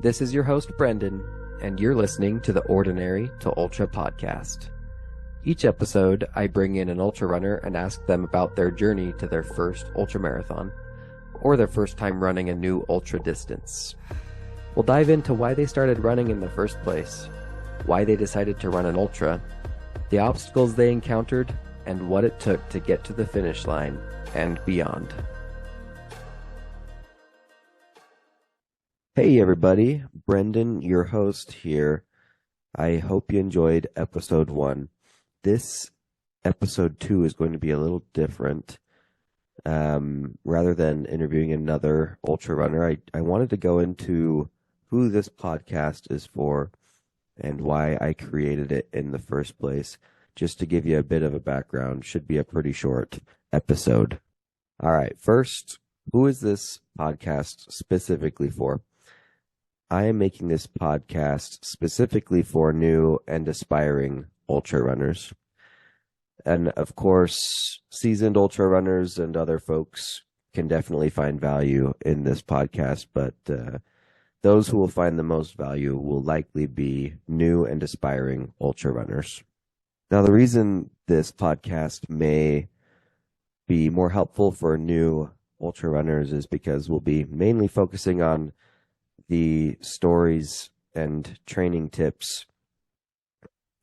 This is your host, Brendan, and you're listening to the Ordinary to Ultra podcast. Each episode, I bring in an ultra runner and ask them about their journey to their first ultra marathon, or their first time running a new ultra distance. We'll dive into why they started running in the first place, why they decided to run an ultra, the obstacles they encountered, and what it took to get to the finish line and beyond. Hey everybody, Brendan, your host here. I hope you enjoyed episode 1. This episode 2 is going to be a little different. Rather than interviewing another ultra runner, I wanted to go into who this podcast is for and why I created it in the first place. Just to give you a bit of a background, should be a pretty short episode. All right, first, who is this podcast specifically for? I am making this podcast specifically for new and aspiring ultra runners. And of course, seasoned ultra runners and other folks can definitely find value in this podcast, but those who will find the most value will likely be new and aspiring ultra runners. Now, the reason this podcast may be more helpful for new ultra runners is because we'll be mainly focusing on the stories and training tips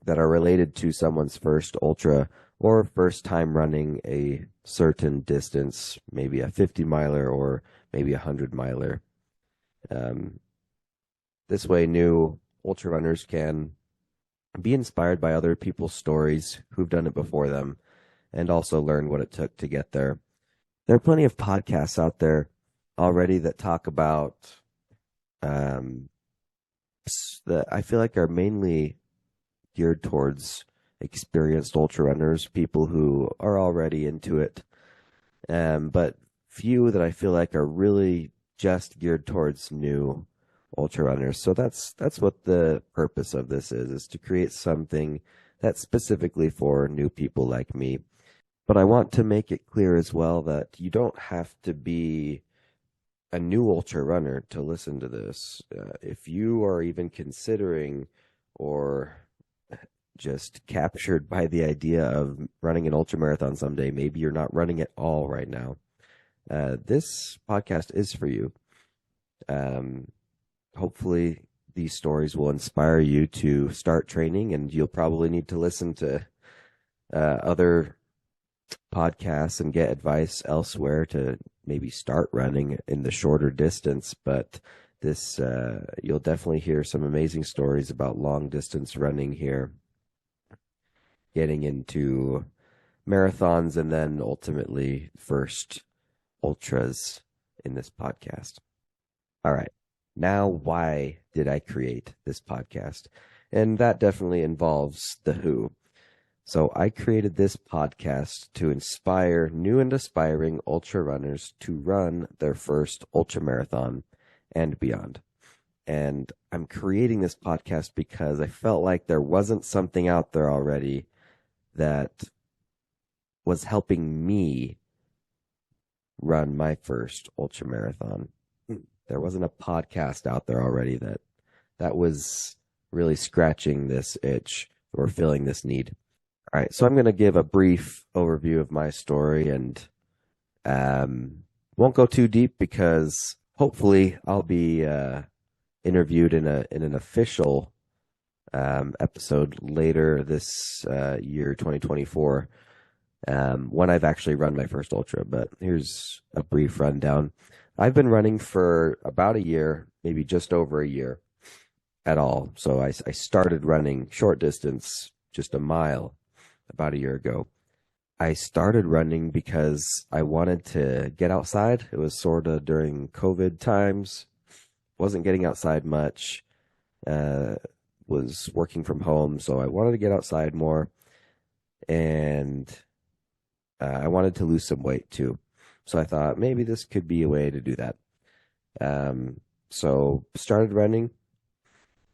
that are related to someone's first ultra or first time running a certain distance, maybe a 50 miler or maybe a 100 miler. This way, new ultra runners can be inspired by other people's stories who've done it before them and also learn what it took to get there. There are plenty of podcasts out there already that talk about that I feel like are mainly geared towards experienced ultra runners, people who are already into it, but few that I feel like are really just geared towards new ultra runners. So that's what the purpose of this is to create something that's specifically for new people like me. But I want to make it clear as well that you don't have to be a new ultra runner to listen to this. If you are even considering or just captured by the idea of running an ultra marathon someday, maybe you're not running at all right now, this podcast is for you. Hopefully these stories will inspire you to start training, and you'll probably need to listen to other podcasts and get advice elsewhere to maybe start running in the shorter distance. But this, you'll definitely hear some amazing stories about long distance running here, getting into marathons and then ultimately first ultras in this podcast. All right. Now, why did I create this podcast? And that definitely involves the who. So I created this podcast to inspire new and aspiring ultra runners to run their first ultra marathon and beyond. And I'm creating this podcast because I felt like there wasn't something out there already that was helping me run my first ultra marathon. There wasn't a podcast out there already that was really scratching this itch or filling this need. All right, so I'm going to give a brief overview of my story and won't go too deep because hopefully I'll be interviewed in an official episode later this year, 2024, when I've actually run my first ultra. But here's a brief rundown. I've been running for about a year, maybe just over a year at all. So I started running short distance, just a mile, about a year ago. I started running because I wanted to get outside. It was sort of during COVID times. Wasn't getting outside much. Was working from home, so I wanted to get outside more. And I wanted to lose some weight too. So I thought maybe this could be a way to do that. So started running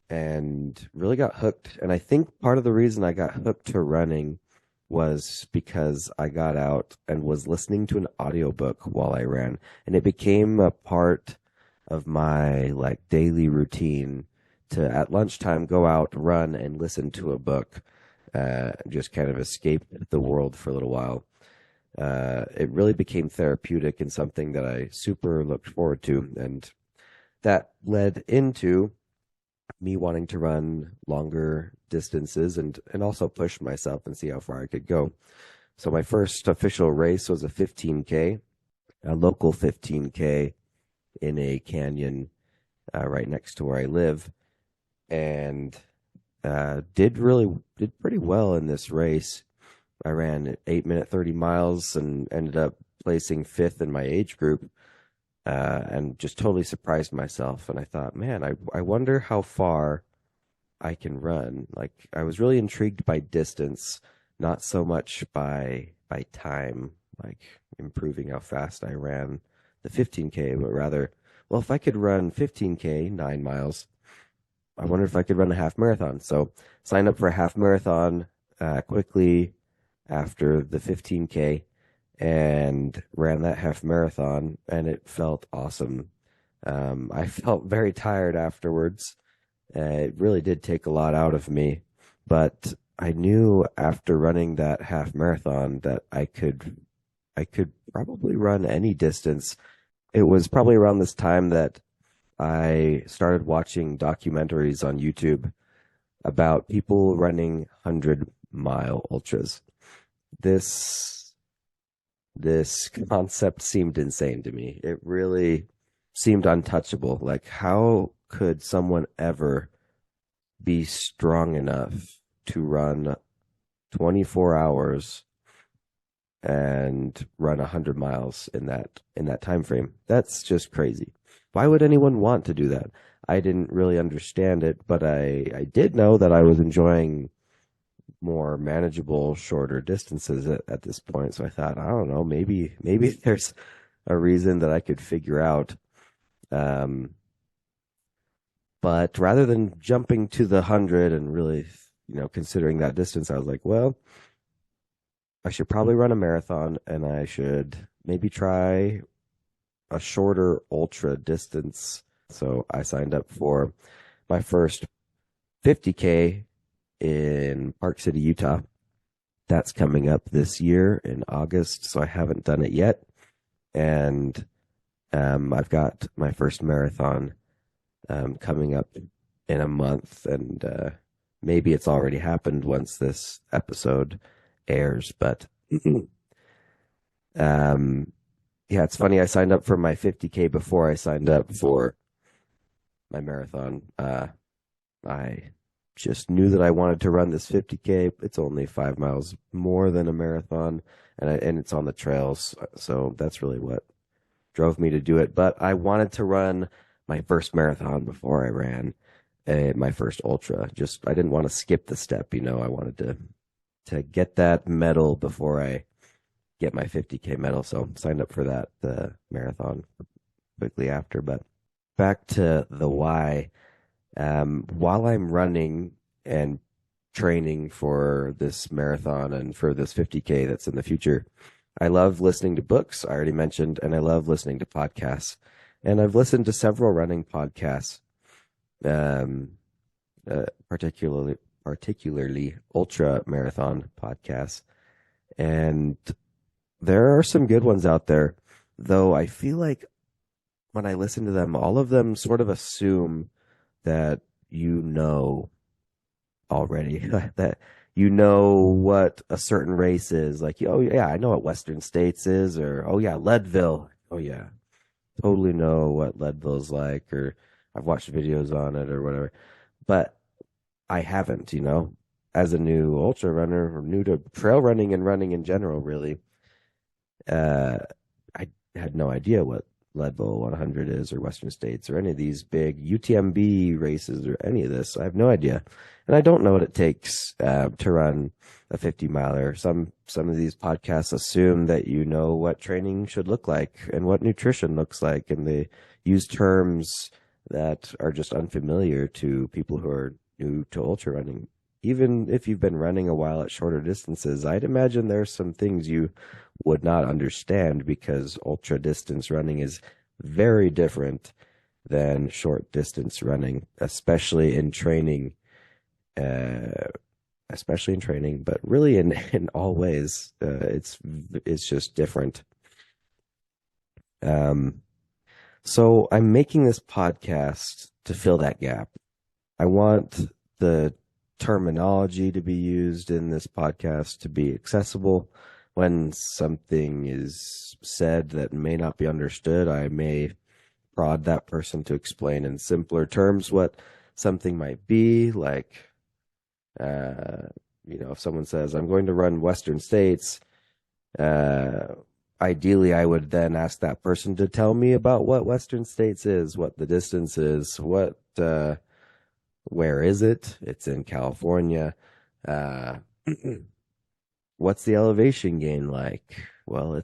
and really got hooked. And I think part of the reason I got hooked to running was because I got out and was listening to an audiobook while I ran, and it became a part of my like daily routine to at lunchtime go out, run, and listen to a book. Just kind of escape the world for a little while. It really became therapeutic and something that I super looked forward to. And that led into me wanting to run longer distances and also push myself and see how far I could go. So my first official race was a 15K, a local 15K in a canyon right next to where I live, and did pretty well in this race. I ran 8 minute 30 miles and ended up placing fifth in my age group, and just totally surprised myself. And I thought, man, I wonder how far I can run. Like I was really intrigued by distance, not so much by time, like improving how fast I ran the 15K, but rather, well, if I could run 15K, 9 miles, I wonder if I could run a half marathon. So signed up for a half marathon quickly after the 15K and ran that half marathon, and it felt awesome. I felt very tired afterwards. It really did take a lot out of me, but I knew after running that half marathon that I could probably run any distance. It was probably around this time that I started watching documentaries on YouTube about people running 100-mile ultras. This this concept seemed insane to me. It really seemed untouchable. Like, how could someone ever be strong enough to run 24 hours and run 100 miles in that time frame? That's just crazy. Why would anyone want to do that? I didn't really understand it, but I did know that I was enjoying more manageable, shorter distances at this point. So I thought, I don't know, maybe there's a reason that I could figure out. Um, but rather than jumping to the 100 and really, considering that distance, I was like, well, I should probably run a marathon, and I should maybe try a shorter ultra distance. So I signed up for my first 50K in Park City, Utah. That's coming up this year in August, so I haven't done it yet. And I've got my first marathon coming up in a month, and maybe it's already happened once this episode airs. But yeah, it's funny. I signed up for my 50K before I signed up for my marathon. I just knew that I wanted to run this 50K. It's only 5 miles more than a marathon, and it's on the trails. So that's really what drove me to do it. But I wanted to run my first marathon before I ran my first ultra. Just I didn't want to skip the step. I wanted to get that medal before I get my 50K medal. So signed up for that the marathon quickly after. But back to the why. While I'm running and training for this marathon and for this 50K that's in the future, I love listening to books, I already mentioned, and I love listening to podcasts. And I've listened to several running podcasts, particularly ultra marathon podcasts. And there are some good ones out there, though I feel like when I listen to them, all of them sort of assume that already that what a certain race is. Like, oh yeah, I know what Western States is, or oh yeah, Leadville. Oh yeah, totally know what Leadville's like, or I've watched videos on it or whatever. But I haven't, as a new ultra runner or new to trail running and running in general, really. I had no idea what Leadville 100 is, or Western States, or any of these big UTMB races, or any of this. I have no idea. And I don't know what it takes to run a 50-miler. Some of these podcasts assume that you know what training should look like and what nutrition looks like, and they use terms that are just unfamiliar to people who are new to ultra running. Even if you've been running a while at shorter distances, I'd imagine there's some things you would not understand, because ultra distance running is very different than short distance running, especially in training, uh, but really in all ways. It's just different. So I'm making this podcast to fill that gap. I want the terminology to be used in this podcast to be accessible. When something is said that may not be understood, I may prod that person to explain in simpler terms what something might be. Like, if someone says, I'm going to run Western States, ideally, I would then ask that person to tell me about what Western States is, what the distance is, where is it? It's in California. What's the elevation gain like? Well,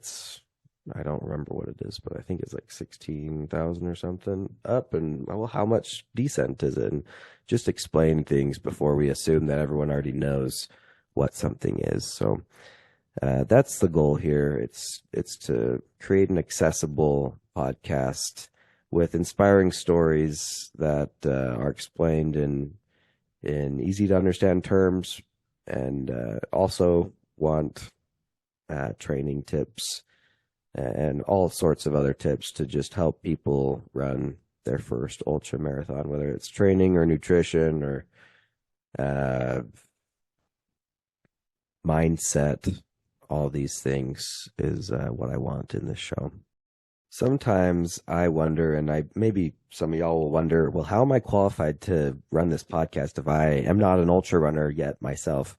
I don't remember what it is, but I think it's like 16,000 or something up. And well, how much descent is it? And just explain things before we assume that everyone already knows what something is. So that's the goal here. It's to create an accessible podcast with inspiring stories that are explained in easy to understand terms, and also want training tips and all sorts of other tips to just help people run their first ultra marathon, whether it's training or nutrition or mindset. All these things is what I want in this show. Sometimes I wonder, and maybe some of y'all will wonder, well, how am I qualified to run this podcast if I am not an ultra runner yet myself?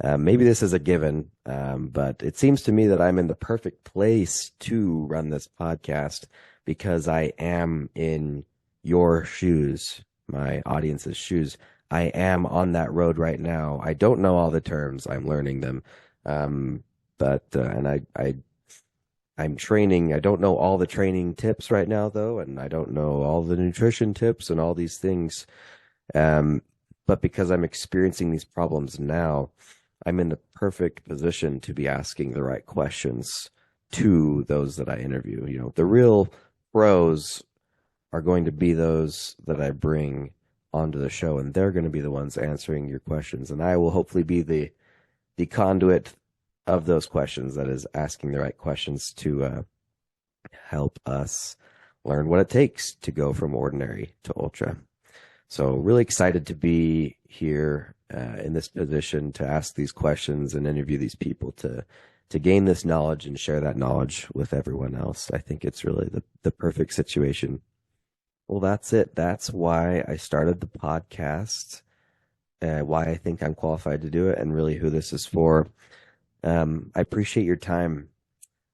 Maybe this is a given, but it seems to me that I'm in the perfect place to run this podcast because I am in your shoes, my audience's shoes. I am on that road right now. I don't know all the terms. I'm learning them. I'm training. I don't know all the training tips right now, though, and I don't know all the nutrition tips and all these things. But because I'm experiencing these problems now, I'm in the perfect position to be asking the right questions to those that I interview. The real pros are going to be those that I bring onto the show, and they're going to be the ones answering your questions. And I will hopefully be the conduit of those questions, that is, asking the right questions to help us learn what it takes to go from ordinary to ultra. So really excited to be here in this position to ask these questions and interview these people to gain this knowledge and share that knowledge with everyone else. I think it's really the perfect situation. Well, that's it. That's why I started the podcast, why I think I'm qualified to do it, and really who this is for. I appreciate your time.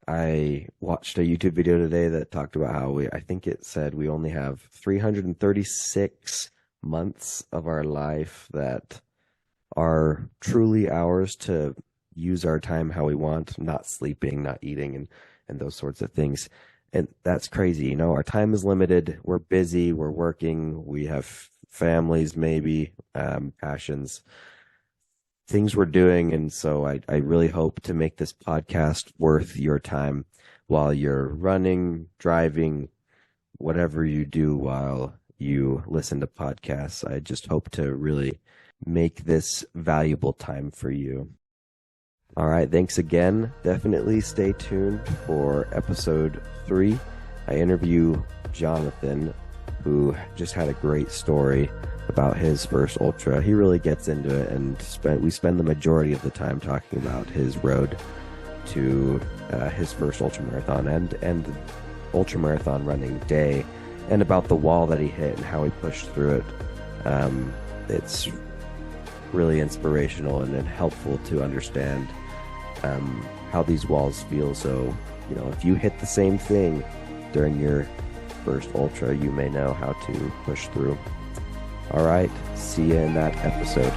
I watched a YouTube video today that talked about how I think it said we only have 336 months of our life that are truly ours to use our time how we want, not sleeping, not eating, and those sorts of things. And that's crazy. Our time is limited. We're busy. We're working. We have families, maybe, passions, things we're doing. And so I really hope to make this podcast worth your time while you're running, driving, whatever you do while you listen to podcasts. I just hope to really make this valuable time for you. All right. Thanks again. Definitely stay tuned for episode 3. I interview Jonathan, who just had a great story about his first ultra. He really gets into it, and we spend the majority of the time talking about his road to his first ultra marathon and ultra marathon running day, and about the wall that he hit and how he pushed through it. It's really inspirational and helpful to understand how these walls feel. So, if you hit the same thing during your first ultra, you may know how to push through. All right, see you in that episode.